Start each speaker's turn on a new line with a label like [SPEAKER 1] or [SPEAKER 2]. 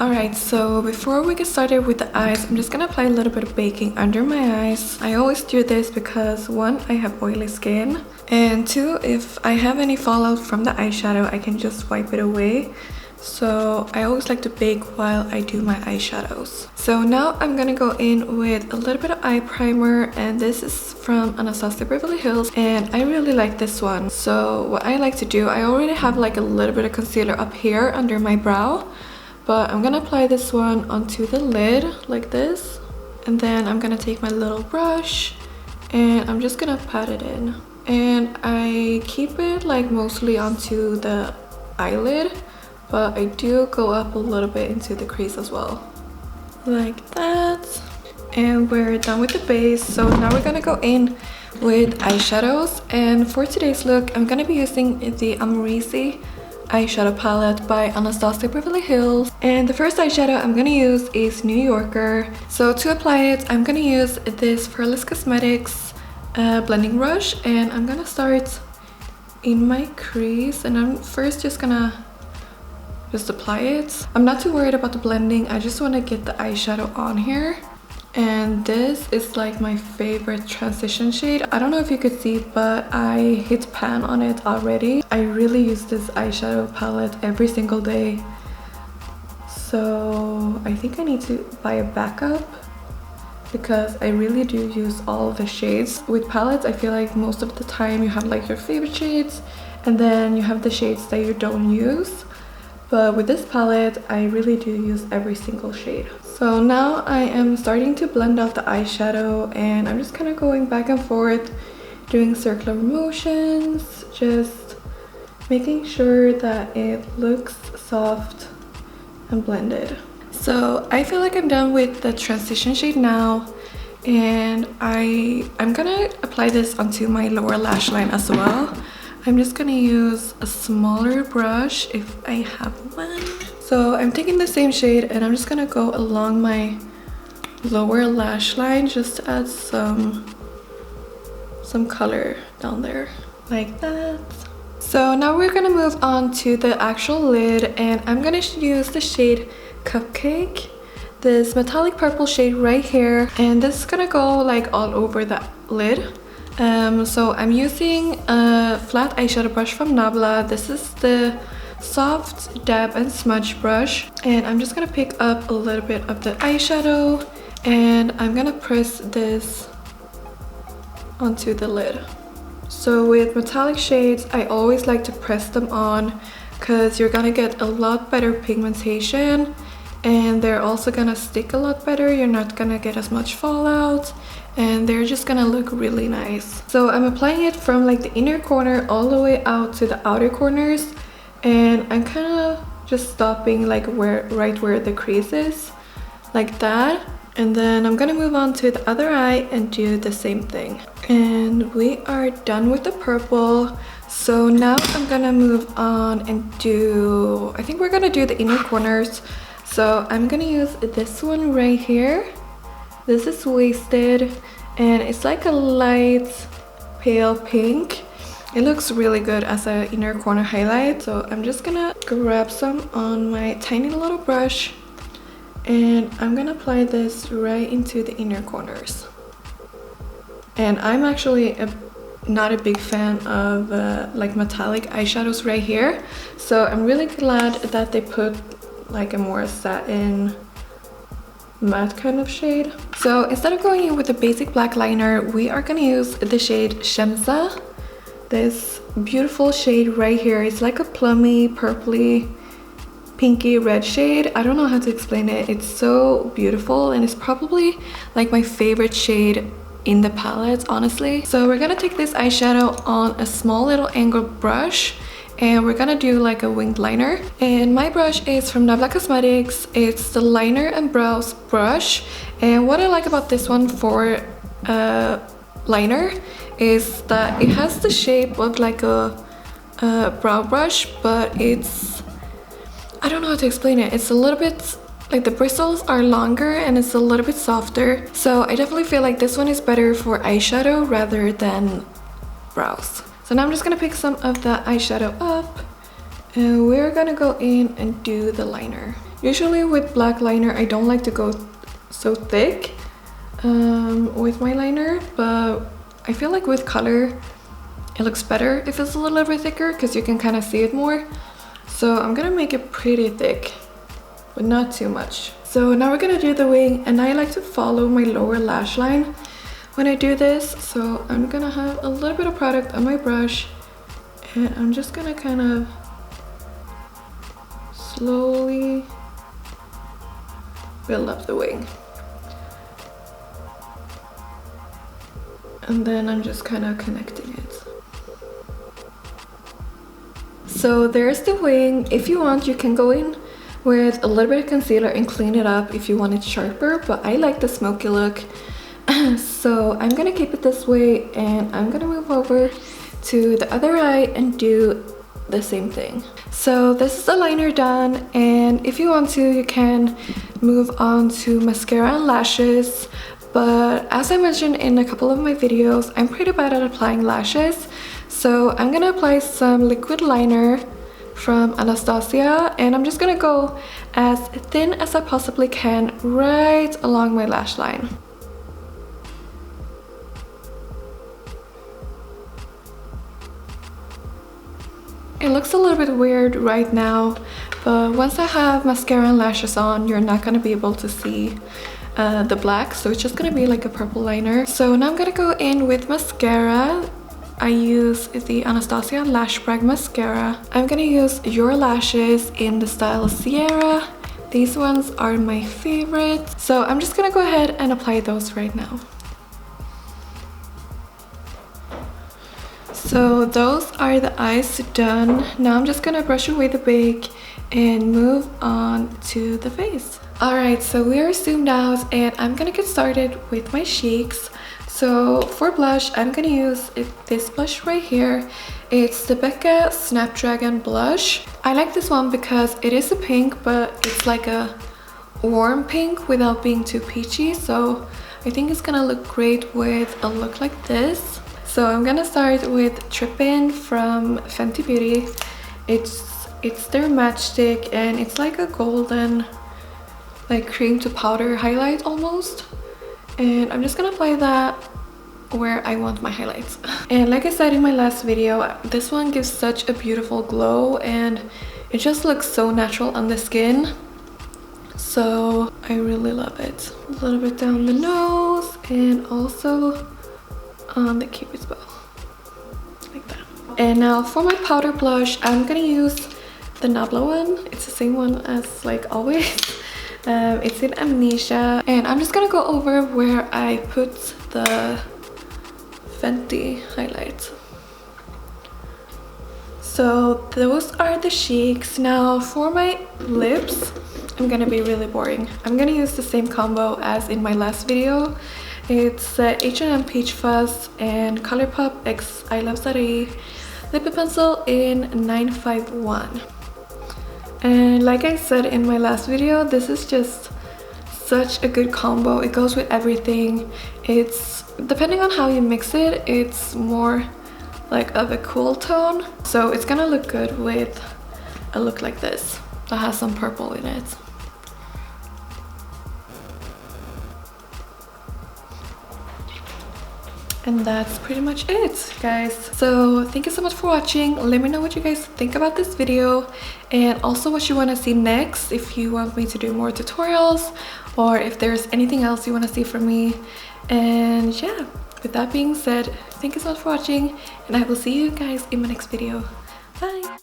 [SPEAKER 1] Alright, so before we get started with the eyes, I'm just gonna apply a little bit of baking under my eyes. I always do this because 1, I have oily skin, and 2, if I have any fallout from the eyeshadow, I can just wipe it away. So I always like to bake while I do my eyeshadows. So now I'm gonna go in with a little bit of eye primer, and this is from Anastasia Beverly Hills, and I really like this one. So what I like to do, I already have like a little bit of concealer up here under my brow, but I'm gonna apply this one onto the lid like this, and then I'm gonna take my little brush and I'm just gonna pat it in, and I keep it like mostly onto the eyelid, but I do go up a little bit into the crease as well, like that. And we're done with the base, so now we're gonna go in with eyeshadows. And for today's look, I'm gonna be using the Amrezy eyeshadow palette by Anastasia Beverly Hills, and the first eyeshadow I'm gonna use is New Yorker. So to apply it, I'm gonna use this Fearless Cosmetics blending brush, and I'm gonna start in my crease, and I'm first just gonna apply it. I'm not too worried about the blending, I just want to get the eyeshadow on here. And this is like my favorite transition shade. I don't know if you could see, but I hit pan on it already. I really use this eyeshadow palette every single day, so I think I need to buy a backup because I really do use all of the shades. With palettes, I feel like most of the time you have like your favorite shades, and then you have the shades that you don't use. But with this palette, I really do use every single shade. So now I am starting to blend out the eyeshadow, and I'm just kind of going back and forth, doing circular motions, just making sure that it looks soft and blended. So I feel like I'm done with the transition shade now, and I'm gonna apply this onto my lower lash line as well. I'm just gonna use a smaller brush if I have one. So I'm taking the same shade and I'm just gonna go along my lower lash line just to add some color down there, like that. So now we're gonna move on to the actual lid, and I'm gonna use the shade Cupcake, this metallic purple shade right here, and this is gonna go like all over the lid. So I'm using a flat eyeshadow brush from Nabla. This is the soft dab and smudge brush, and I'm just gonna pick up a little bit of the eyeshadow, and I'm gonna press this onto the lid. So with metallic shades, I always like to press them on because you're gonna get a lot better pigmentation, and they're also gonna stick a lot better. You're not gonna get as much fallout, and they're just gonna look really nice. So I'm applying it from like the inner corner all the way out to the outer corners, and I'm kind of just stopping like right where the crease is, like that. And then I'm gonna move on to the other eye and do the same thing. And we are done with the purple. So now I'm gonna move on and I think we're gonna do the inner corners. So I'm gonna use this one right here. This is Wasted, and it's like a light pale pink. It looks really good as an inner corner highlight. So I'm just gonna grab some on my tiny little brush, and I'm gonna apply this right into the inner corners. And I'm actually not a big fan of like metallic eyeshadows right here, so I'm really glad that they put like a more satin matte kind of shade. So instead of going in with a basic black liner, we are gonna use the shade Semsa. This beautiful shade right here. It's like a plummy, purpley, pinky red shade. I don't know how to explain it. It's so beautiful, and it's probably like my favorite shade in the palette, honestly. So we're gonna take this eyeshadow on a small little angled brush, and we're gonna do like a winged liner. And my brush is from Nabla Cosmetics. It's the liner and brows brush, and what I like about this one for liner is that it has the shape of like a brow brush, but it's, I don't know how to explain it. It's a little bit like the bristles are longer and it's a little bit softer. So I definitely feel like this one is better for eyeshadow rather than brows. So So now I'm just gonna pick some of the eyeshadow up, and we're gonna go in and do the liner. Usually with black liner, I don't like to go so thick with my liner, but I feel like with color, it looks better if it's a little bit thicker because you can kind of see it more. So I'm gonna make it pretty thick, but not too much. So now we're gonna do the wing, and I like to follow my lower lash line when I do this. So I'm gonna have a little bit of product on my brush, and I'm just gonna kind of slowly build up the wing. And then I'm just kind of connecting it. So there's the wing. If you want, you can go in with a little bit of concealer and clean it up if you want it sharper, but I like the smoky look. So I'm gonna keep it this way, and I'm gonna move over to the other eye and do the same thing. So this is the liner done, and if you want to, you can move on to mascara and lashes. But as I mentioned in a couple of my videos, I'm pretty bad at applying lashes. So I'm gonna apply some liquid liner from Anastasia, and I'm just gonna go as thin as I possibly can right along my lash line. It looks a little bit weird right now, but once I have mascara and lashes on, you're not gonna be able to see the black, so it's just gonna be like a purple liner. So now I'm gonna go in with mascara. I use the Anastasia Lash Brag Mascara. I'm gonna use Your Lashes in the style Sierra. These ones are my favorite. So I'm just gonna go ahead and apply those right now. So those are the eyes done. Now I'm just gonna brush away the bake and move on to the face. Alright, so we are zoomed out, and I'm gonna get started with my cheeks. So for blush, I'm gonna use this blush right here. It's the Becca Snapdragon blush. I like this one because it is a pink, but it's like a warm pink without being too peachy. So I think it's gonna look great with a look like this. So I'm gonna start with Trippin from Fenty Beauty. It's their matchstick, and it's like a golden, like cream to powder highlight almost. And I'm just gonna apply that where I want my highlights. And like I said in my last video, this one gives such a beautiful glow, and it just looks so natural on the skin. So I really love it. A little bit down the nose, and also on the cupid's bow, like that. And now for my powder blush, I'm gonna use the Nabla one. It's the same one as like always. It's in Amnesia, and I'm just gonna go over where I put the Fenty highlights. So those are the cheeks. Now for my lips, I'm gonna be really boring. I'm gonna use the same combo as in my last video. It's H&M Peachfuzz and Colourpop X iluvsarahii Lippie Pencil in 951. And like I said in my last video, this is just such a good combo. It goes with everything. It's, depending on how you mix it, it's more like of a cool tone. So it's gonna look good with a look like this that has some purple in it. And that's pretty much it, guys. So thank you so much for watching. Let me know what you guys think about this video, and also what you want to see next, if you want me to do more tutorials, or if there's anything else you want to see from me. And yeah, with that being said, thank you so much for watching, and I will see you guys in my next video. Bye!